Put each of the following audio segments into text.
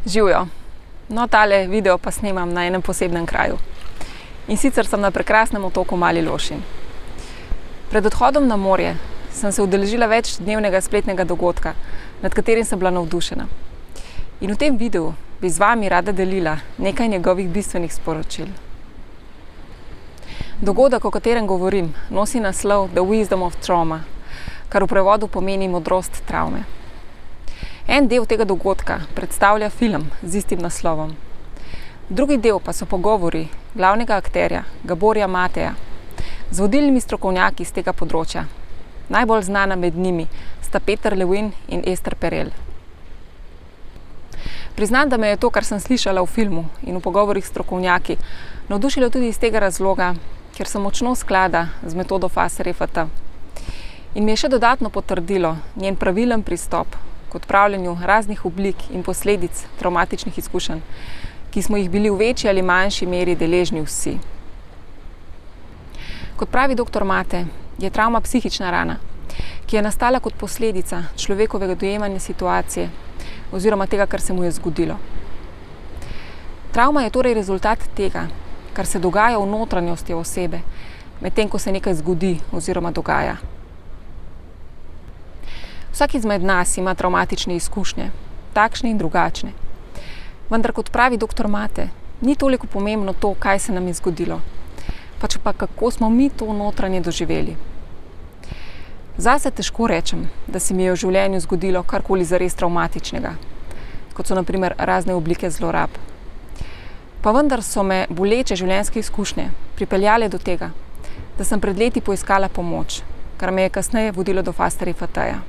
Živijo. No, tale video pa snemam na enem posebnem kraju. In sicer sem na prekrasnem otoku Mali Lošinj. Pred odhodom na morje sem se udeležila večdnevnega spletnega dogodka, nad katerim sem bila navdušena. In v tem videu bi z vami rada delila nekaj njegovih bistvenih sporočil. Dogodek, o katerem govorim, nosi naslov The Wisdom of Trauma, kar v prevodu pomeni modrost travme. En del tega dogodka predstavlja film z istim naslovom. Drugi del pa so pogovori glavnega akterja Gaborja Mateja z vodilnimi strokovnjaki z tega področja. Najbolj znana med njimi sta Peter Levin in Ester Perel. Priznam, da me je to, kar sem slišala v filmu in v pogovorih s strokovnjaki, navdušilo tudi iz tega razloga, ker sem močno sklada z metodo FAST-RFT. In mi je še dodatno potrdilo njen pravilen pristop k odpravljanju raznih oblik in posledic travmatičnih izkušenj, ki smo jih bili v večji ali manjši meri deležni vsi. Kot pravi dr. Mate, je travma psihična rana, ki je nastala kot posledica človekovega dojemanja situacije oziroma tega, kar se mu je zgodilo. Travma je torej rezultat tega, kar se dogaja v notranjosti osebe, medtem ko se nekaj zgodi oziroma dogaja. Vsak izmed nas ima travmatične izkušnje, takšne in drugačne. Vendar, kot pravi dr. Mate, ni toliko pomembno to, kaj se nam je zgodilo, pač pa kako smo mi to notranje doživeli. Zase težko rečem, da se mi je v življenju zgodilo karkoli zares travmatičnega, kot so na primer razne oblike zlorab. Pa vendar so me boleče življenjske izkušnje pripeljale do tega, da sem pred leti poiskala pomoč, kar me je kasneje vodilo do FAST-RFT-ja.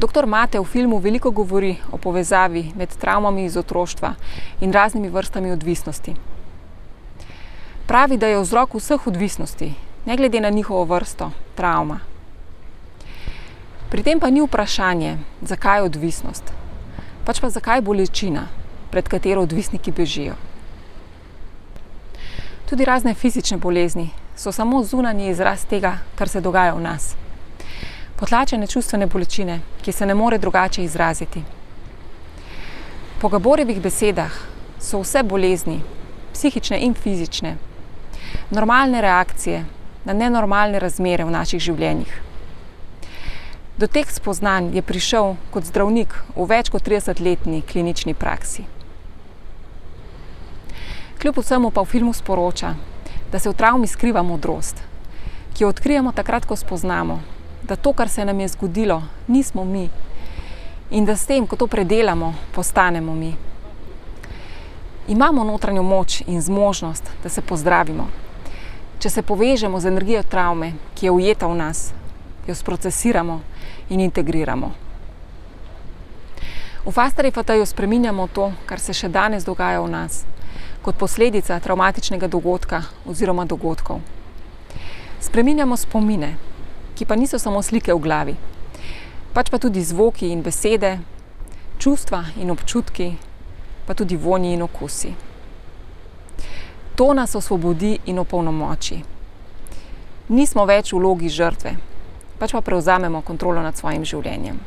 Dr. Mate v filmu veliko govori o povezavi med travmami iz otroštva in raznimi vrstami odvisnosti. Pravi, da je vzrok vseh odvisnosti, ne glede na njihovo vrsto, travma. Pri tem pa ni vprašanje, zakaj je odvisnost, pač pa zakaj bolečina, pred katero odvisniki bežijo. Tudi razne fizične bolezni so samo zunanji izraz tega, kar se dogaja v nas. Potlačene čustvene bolečine, ki se ne more drugače izraziti. Po Gaborjevih besedah so vse bolezni, psihične in fizične, normalne reakcije na nenormalne razmere v naših življenjih. Do teh spoznanj je prišel kot zdravnik v več kot 30-letni klinični praksi. Kljub vsemu pa v filmu sporoča, da se v travmi skriva modrost, ki jo odkrijemo takrat, ko spoznamo, da to, kar se nam je zgodilo, nismo mi in da s tem, ko to predelamo, postanemo mi. Imamo notranjo moč in zmožnost, da se pozdravimo, če se povežemo z energijo travme, ki je ujeta v nas, jo sprocesiramo in integriramo. V FAST-RFT-ju spreminjamo to, kar se še danes dogaja v nas, kot posledica travmatičnega dogodka oziroma dogodkov. Spreminjamo spomine, ki pa niso samo slike v glavi, pač pa tudi zvoki in besede, čustva in občutki, pa tudi vonji in okusi. To nas osvobodi in opolnomoči. Nismo več v vlogi žrtve, pač pa prevzamemo kontrolo nad svojim življenjem.